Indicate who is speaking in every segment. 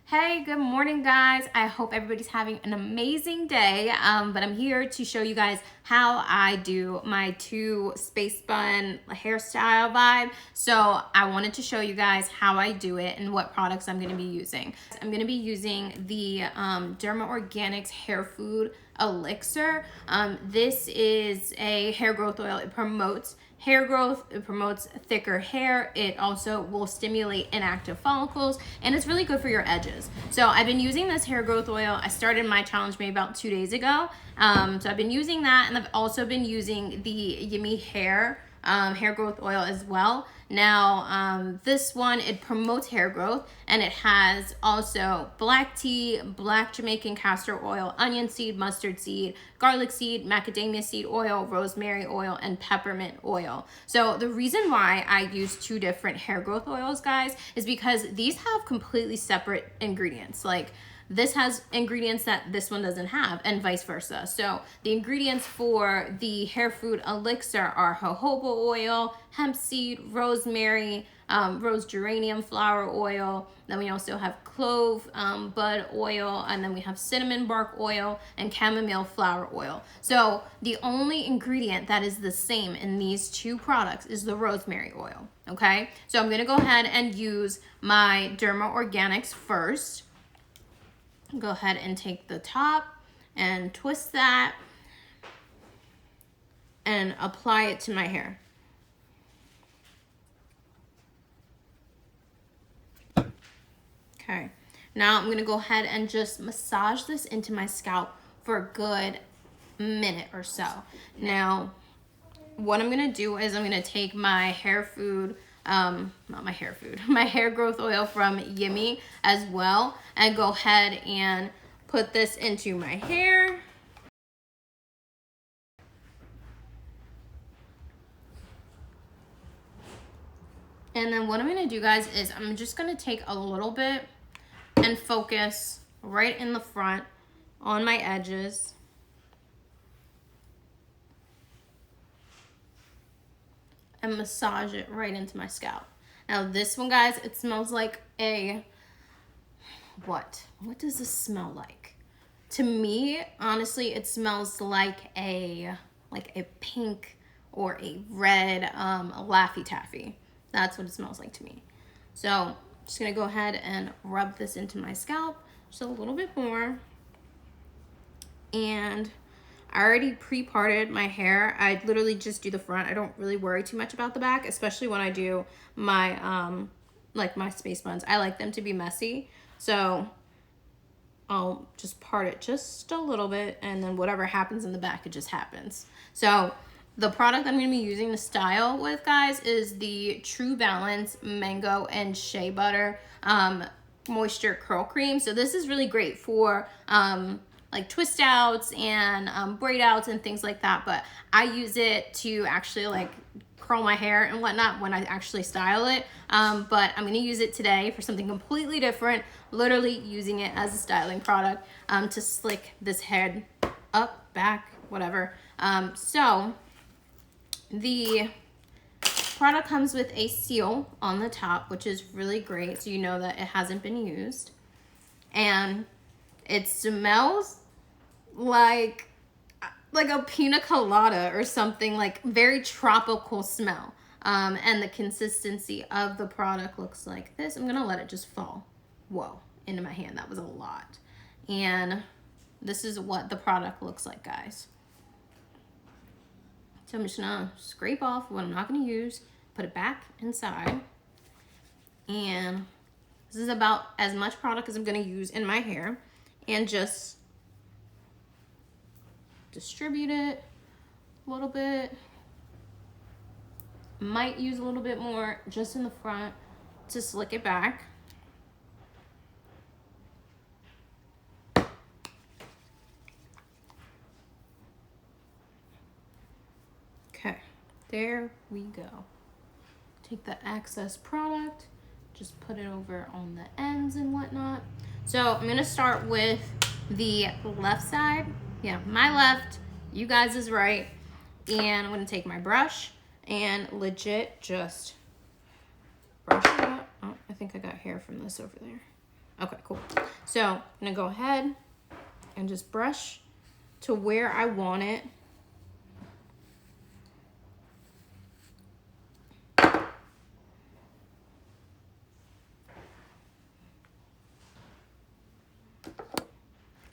Speaker 1: Hey, good morning, guys. I hope everybody's having an amazing day. But I'm here to show you guys how I do my two space bun hairstyle vibe. So I wanted to show you guys how I do it and what products I'm going to be using. I'm going to be using the Derma Organics Hair Food Elixir. This is a hair growth oil. It promotes hair growth, it promotes thicker hair, it also will stimulate inactive follicles, and it's really good for your edges. So I've been using this hair growth oil. I started my challenge maybe about 2 days ago. So I've been using that, and I've also been using the Yummy Hair hair growth oil as well. Now, this one, it promotes hair growth, and it has also black tea, black Jamaican castor oil, onion seed, mustard seed, garlic seed, macadamia seed oil, rosemary oil, and peppermint oil. So the reason why I use two different hair growth oils, guys, is because these have completely separate ingredients. Like, this has ingredients that this one doesn't have, and vice versa. So the ingredients for the hair food elixir are jojoba oil, hemp seed, rosemary, rose geranium flower oil. Then we also have clove bud oil, and then we have cinnamon bark oil and chamomile flower oil. So the only ingredient that is the same in these two products is the rosemary oil, okay? So I'm gonna go ahead and use my Derma Organics first. Go ahead and take the top and twist that and apply it to my hair. Okay, now I'm gonna go ahead and just massage this into my scalp for a good minute or so. Now, what I'm gonna do is I'm gonna take my hair food, my hair growth oil from Yummy as well, and go ahead and put this into my hair. And then what I'm gonna do, guys, is I'm just gonna take a little bit and focus right in the front on my edges. And massage it right into my scalp. Now this one, guys, it smells like a, what does this smell like? To me, honestly, it smells like a pink or a red Laffy Taffy. That's what it smells like to me. So I'm just gonna go ahead and rub this into my scalp just a little bit more. And I already pre-parted my hair. I literally just do the front. I don't really worry too much about the back, especially when I do my like my space buns. I like them to be messy, so I'll just part it just a little bit, and then whatever happens in the back, it just happens. So the product I'm going to be using to style with, guys, is the True Balance Mango and Shea Butter Moisture Curl Cream. So this is really great for like twist outs and braid outs and things like that, but I use it to actually like curl my hair and whatnot when I actually style it. But I'm gonna use it today for something completely different, literally using it as a styling product to slick this head up, back, whatever. So the product comes with a seal on the top, which is really great, so you know that it hasn't been used. And it smells like a pina colada or something, like very tropical smell. And the consistency of the product looks like this. I'm gonna let it just fall, whoa, into my hand. That was a lot. And this is what the product looks like, guys. So I'm just gonna scrape off what I'm not gonna use, put it back inside, and this is about as much product as I'm gonna use in my hair, and just distribute it a little bit. Might use a little bit more just in the front to slick it back. Okay, there we go. Take the excess product, just put it over on the ends and whatnot. So I'm gonna start with the left side. Yeah, my left, you guys is right. And I'm gonna take my brush and legit just brush it up. Oh, I think I got hair from this over there. Okay, cool. So I'm gonna go ahead and just brush to where I want it.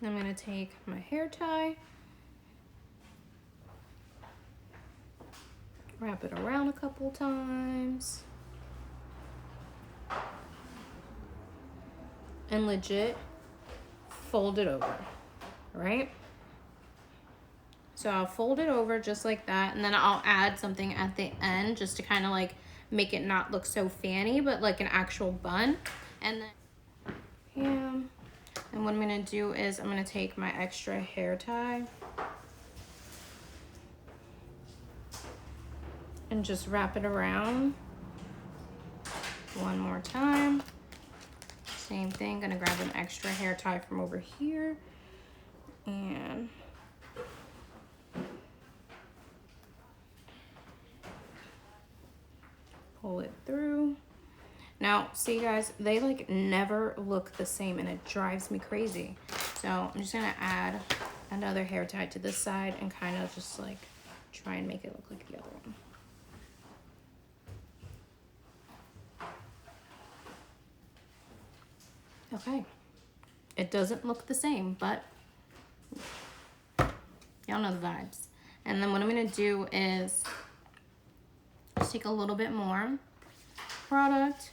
Speaker 1: I'm gonna take my hair tie, wrap it around a couple times, and legit fold it over, right? So I'll fold it over just like that, and then I'll add something at the end just to kind of like make it not look so fanny, but like an actual bun. And then, yeah. And what I'm gonna do is I'm gonna take my extra hair tie and just wrap it around one more time. Same thing, gonna grab an extra hair tie from over here and pull it through. Now, see guys, they like never look the same and it drives me crazy. So I'm just gonna add another hair tie to this side and kind of just like try and make it look like the other one. Okay, it doesn't look the same, but y'all know the vibes. And then what I'm gonna do is just take a little bit more product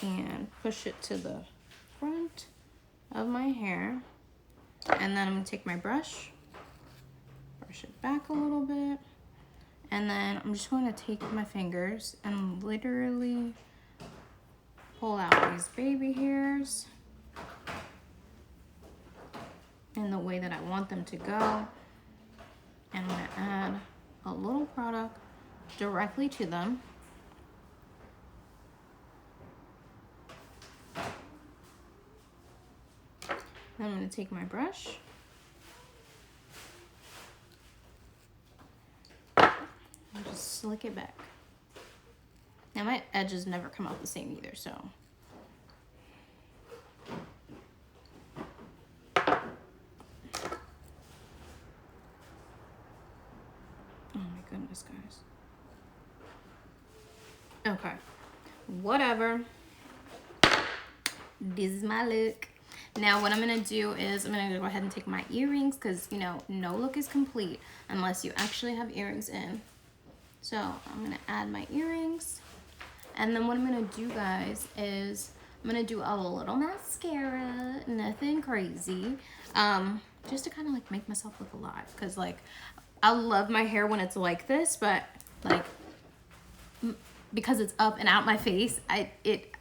Speaker 1: and push it to the front of my hair. And then I'm gonna take my brush it back a little bit. And then I'm just going to take my fingers and literally pull out these baby hairs in the way that I want them to go. And I'm gonna add a little product directly to them. Then I'm gonna take my brush and just slick it back. Now my edges never come out the same either, so. Oh my goodness, guys. Okay, whatever. This is my look. Now what I'm gonna do is I'm gonna go ahead and take my earrings because, you know, no look is complete unless you actually have earrings in. So I'm gonna add my earrings. And then what I'm gonna do, guys, is I'm gonna do a little mascara, nothing crazy. Just to kind of like make myself look alive. Cause like, I love my hair when it's like this, but like, because it's up and out my face, I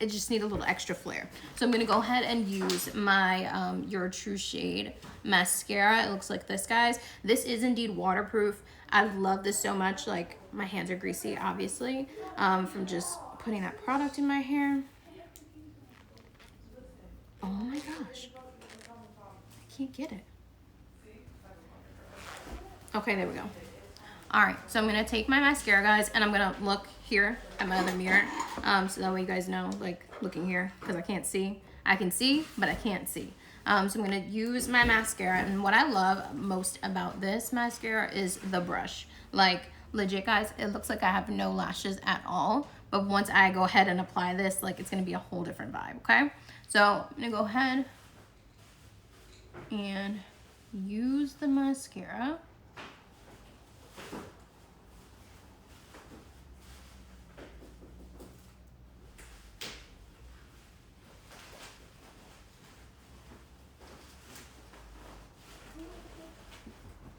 Speaker 1: just need a little extra flair. So I'm gonna go ahead and use my Your True Shade mascara. It looks like this, guys. This is indeed waterproof. I love this so much. Like, my hands are greasy, obviously, from just putting that product in my hair. Oh my gosh, I can't get it. Okay, there we go. All right, so I'm gonna take my mascara, guys, and I'm gonna look here at my other mirror, so that way you guys know, like, looking here, because I can't see. I can see, but I can't see. So I'm gonna use my mascara, and what I love most about this mascara is the brush. Like, legit, guys, it looks like I have no lashes at all, but once I go ahead and apply this, like, it's gonna be a whole different vibe, okay? So I'm gonna go ahead and use the mascara.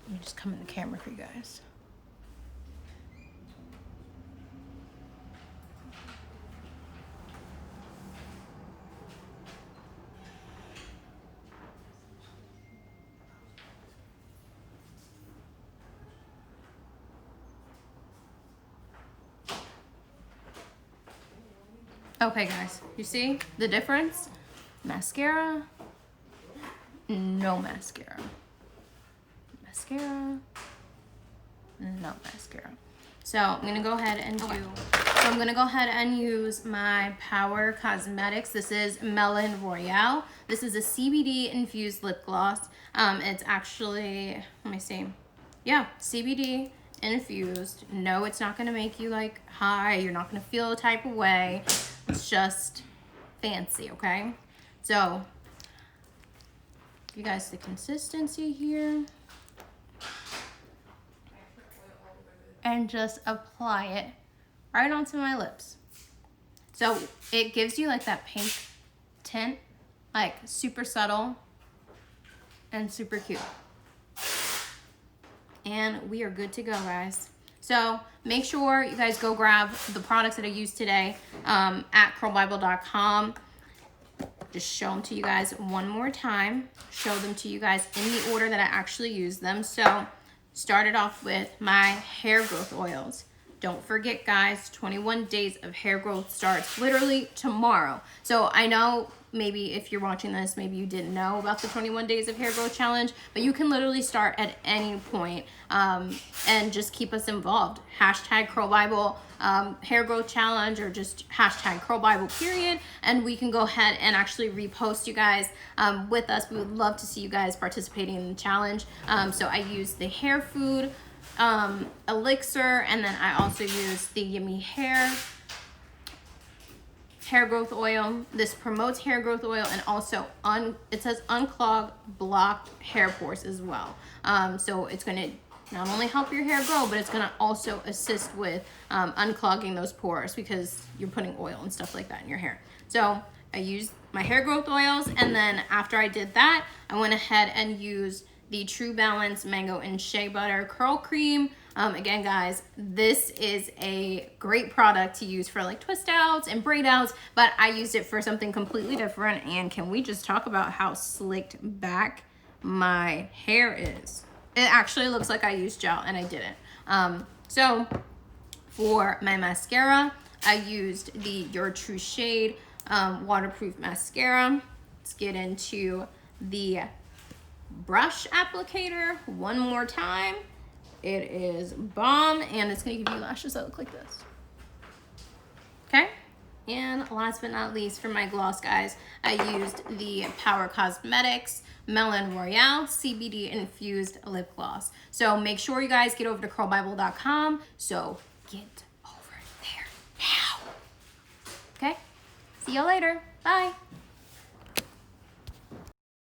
Speaker 1: Let me just come in the camera for you guys. Okay, guys, you see the difference? Mascara, no mascara. Mascara, no mascara. So I'm gonna go ahead and do So I'm gonna go ahead and use my Power Cosmetics. This is Melon Royale. This is a CBD infused lip gloss. It's actually, let me see. Yeah, CBD infused. No, it's not gonna make you like high. You're not gonna feel a type of way. It's just fancy, okay? So, give you guys the consistency here. And just apply it right onto my lips. So it gives you like that pink tint, like super subtle and super cute. And we are good to go, guys. So make sure you guys go grab the products that I used today at curlbible.com. Just show them to you guys one more time. Show them to you guys in the order that I actually use them. So started off with my hair growth oils. Don't forget, guys, 21 days of hair growth starts literally tomorrow. So I know maybe if you're watching this, maybe you didn't know about the 21 days of hair growth challenge, but you can literally start at any point and just keep us involved. Hashtag Curlbible hair growth challenge, or just hashtag Curlbible period, and we can go ahead and actually repost you guys with us. We would love to see you guys participating in the challenge. So I use the hair food, Elixir, and then I also use the Yummy hair growth oil. This promotes hair growth oil, and also it says unclog, block hair pores as well. So it's going to not only help your hair grow, but it's going to also assist with unclogging those pores, because you're putting oil and stuff like that in your hair. So I used my hair growth oils, and then after I did that, I went ahead and used the True Balance Mango and Shea Butter Curl Cream. Again, guys, this is a great product to use for like twist outs and braid outs, but I used it for something completely different. And can we just talk about how slicked back my hair is? It actually looks like I used gel, and I didn't. So for my mascara, I used the Your True Shade waterproof mascara. Let's get into the brush applicator one more time. It is bomb, and it's gonna give you lashes that look like this. Okay, and last but not least, for my gloss, guys, I used the Power Cosmetics Melon Royale CBD Infused Lip Gloss. So make sure you guys get over to curlbible.com. So get over there now. Okay, see you later. Bye.